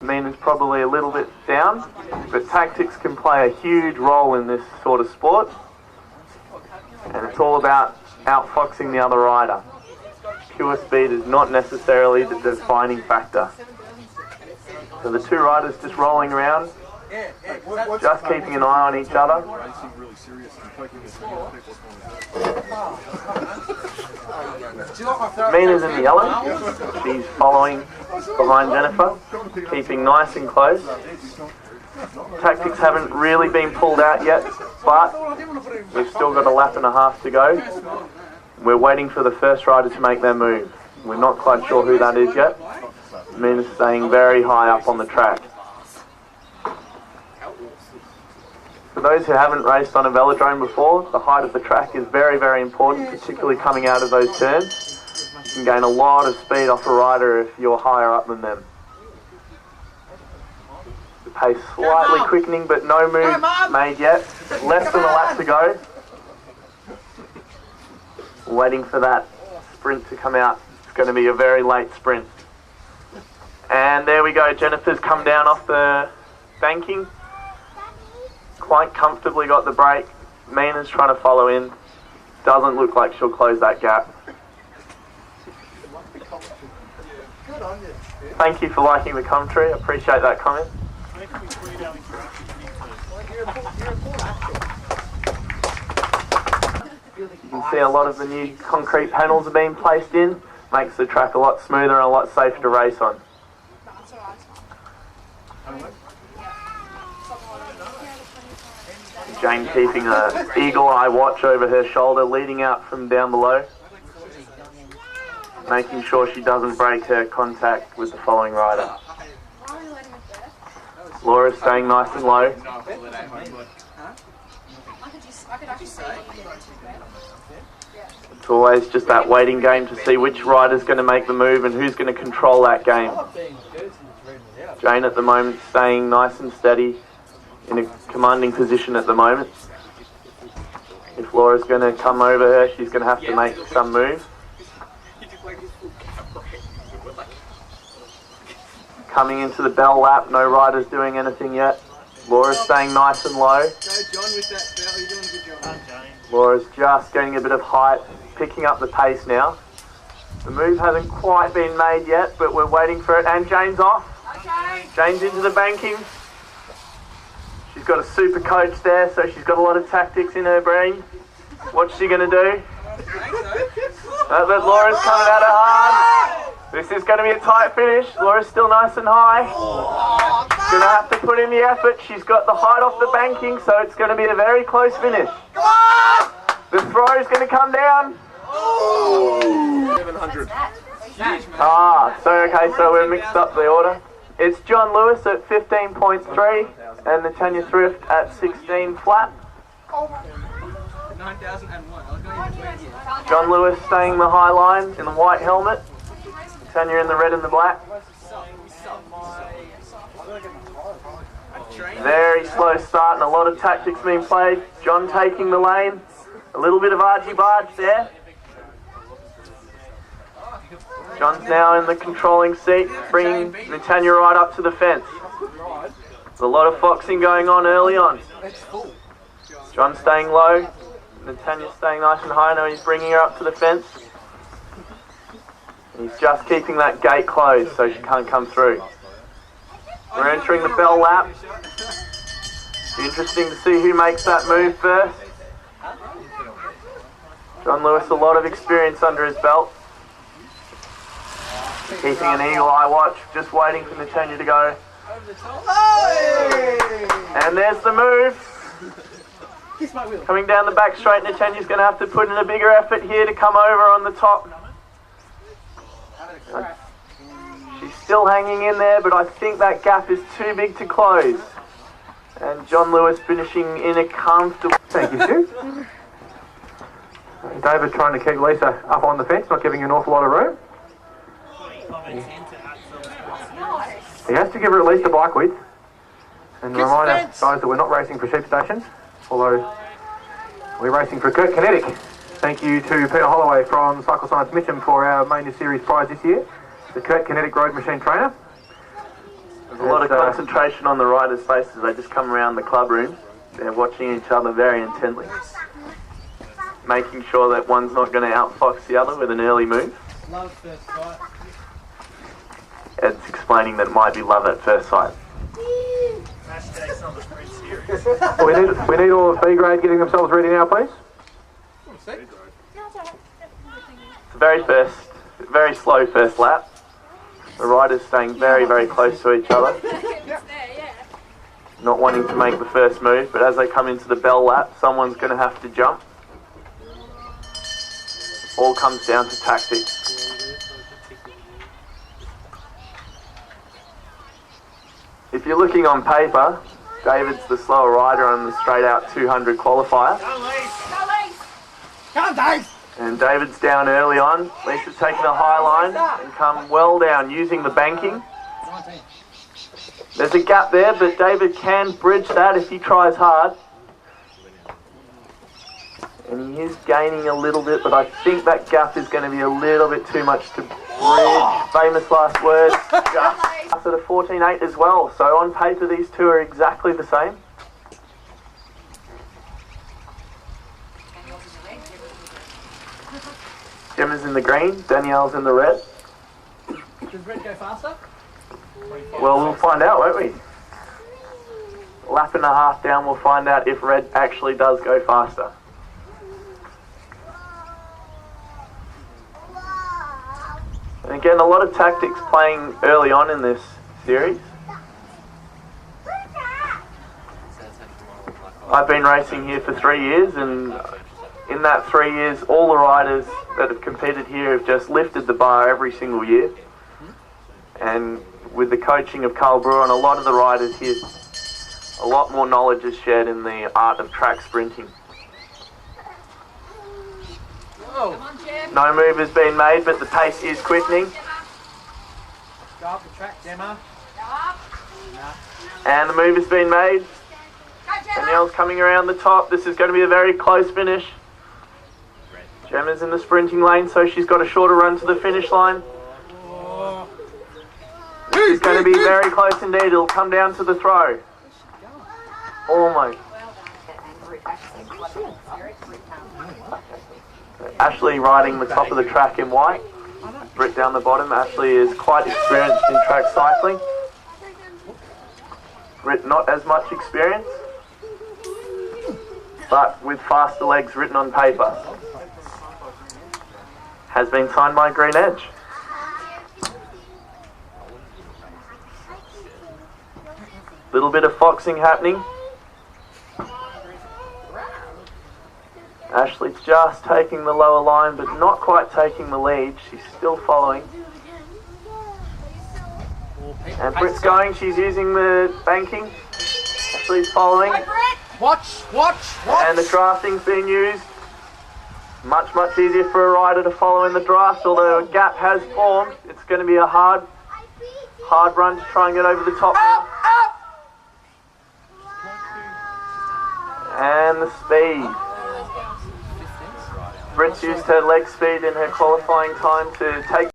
Mina's probably a little bit down, but tactics can play a huge role in this sort of sport, and it's all about outfoxing the other rider. Pure speed is not necessarily the defining factor. So the two riders just rolling around, just keeping an eye on each other. Mina's in the yellow. She's following behind Jennifer, keeping nice and close. Tactics haven't really been pulled out yet, but we've still got a lap and a half to go. We're waiting for the first rider to make their move. We're not quite sure who that is yet. Mina's staying very high up on the track. For those who haven't raced on a velodrome before, the height of the track is very, very important, particularly coming out of those turns. You can gain a lot of speed off a rider if you're higher up than them. The pace slightly quickening, but no move made yet. Less than a lap to go. Waiting for that sprint to come out. It's going to be a very late sprint. And there we go, Jennifer's come down off the banking. Quite comfortably got the break. Mina's trying to follow in. Doesn't look like she'll close that gap. Thank you for liking the commentary. I appreciate that comment. You can see a lot of the new concrete panels are being placed in. Makes the track a lot smoother and a lot safer to race on. Jane keeping an eagle eye watch over her shoulder, leading out from down below, making sure she doesn't break her contact with the following rider. Laura's staying nice and low. It's always just that waiting game to see which rider's going to make the move and who's going to control that game. Jane at the moment staying nice and steady in a commanding position at the moment. If Laura's going to come over her, she's going to have to make some move. Coming into the bell lap, no riders doing anything yet. Laura's staying nice and low. Laura's just getting a bit of height, picking up the pace now. The move hasn't quite been made yet, but we're waiting for it. And Jane's off. Jane's into the banking. She's got a super coach there, so she's got a lot of tactics in her brain. What's she going to do? But Laura's coming at her hard. This is going to be a tight finish. Laura's still nice and high. She's going to have to put in the effort. She's got the height off the banking, so it's going to be a very close finish. The throw is going to come down. 700. So we've mixed up the order. It's John Lewis at 15.3 and Natanya Thrift at 16 flat. 9001. John Lewis staying the high line in the white helmet. Natanya in the red and the black. Very slow start and a lot of tactics being played. John taking the lane. A little bit of argy-barge there. John's now in the controlling seat, bringing Natanya right up to the fence. There's a lot of foxing going on early on. John staying low, Natanya staying nice and high. Now he's bringing her up to the fence. He's just keeping that gate closed so she can't come through. We're entering the bell lap. Be interesting to see who makes that move first. John Lewis, a lot of experience under his belt. Keeping an eagle eye watch, just waiting for Natanya to go. And there's the move. Coming down the back straight, Natanya's going to have to put in a bigger effort here to come over on the top. She's still hanging in there, but I think that gap is too big to close. And John Lewis finishing in a comfortable... Thank you, Stu. David trying to keep Lisa up on the fence, not giving an awful lot of room. He has to give her at least a bike width. And remind us, guys, that we're not racing for sheep stations, although we're racing for Kurt Kinetic. Thank you to Peter Holloway from Cycle Science Mitcham for our main series prize this year, the Kurt Kinetic Road Machine Trainer. A lot of concentration on the riders' faces. They just come around the club room. They're watching each other very intently, making sure that one's not going to outfox the other with an early move. Love first sight. Ed's explaining that it might be love at first sight. We need all of B grade getting themselves ready now, please. It's a very slow first lap. The riders staying very, very close to each other. Not wanting to make the first move, but as they come into the bell lap, someone's going to have to jump. All comes down to tactics. If you're looking on paper, David's the slower rider on the straight out 200 qualifier. Come, Dave! And David's down early on. Lisa's taking a high line and come well down using the banking. 19. There's a gap there, but David can bridge that if he tries hard. And he is gaining a little bit, but I think that gap is going to be a little bit too much to bridge. Famous last words. Just at a 14.8 as well. So on paper, these two are exactly the same. Gemma's in the green, Danielle's in the red. Does red go faster? Well, we'll find out, won't we? Lap and a half down, we'll find out if red actually does go faster. And again, a lot of tactics playing early on in this series. I've been racing here for 3 years, and in that 3 years, all the riders that have competed here have just lifted the bar every single year. And with the coaching of Carl Brewer and a lot of the riders here, a lot more knowledge is shared in the art of track sprinting. Whoa. No move has been made, but the pace is quickening. Go up the track, Gemma. And the move has been made. Danielle's coming around the top. This is going to be a very close finish. Gemma's in the sprinting lane, so she's got a shorter run to the finish line. It's going to be very close indeed. It'll come down to the throw. Almost. Ashley riding the top of the track in white. Britt down the bottom. Ashley is quite experienced in track cycling. Britt not as much experience, but with faster legs written on paper. Has been signed by Green Edge. Little bit of foxing happening. Ashley's just taking the lower line, but not quite taking the lead. She's still following. And Britt's going. She's using the banking. Ashley's following. Watch! And the drafting's been used. Much easier for a rider to follow in the draft, although a gap has formed. It's going to be a hard run to try and get over the top now. And the speed. Britt's used her leg speed in her qualifying time to take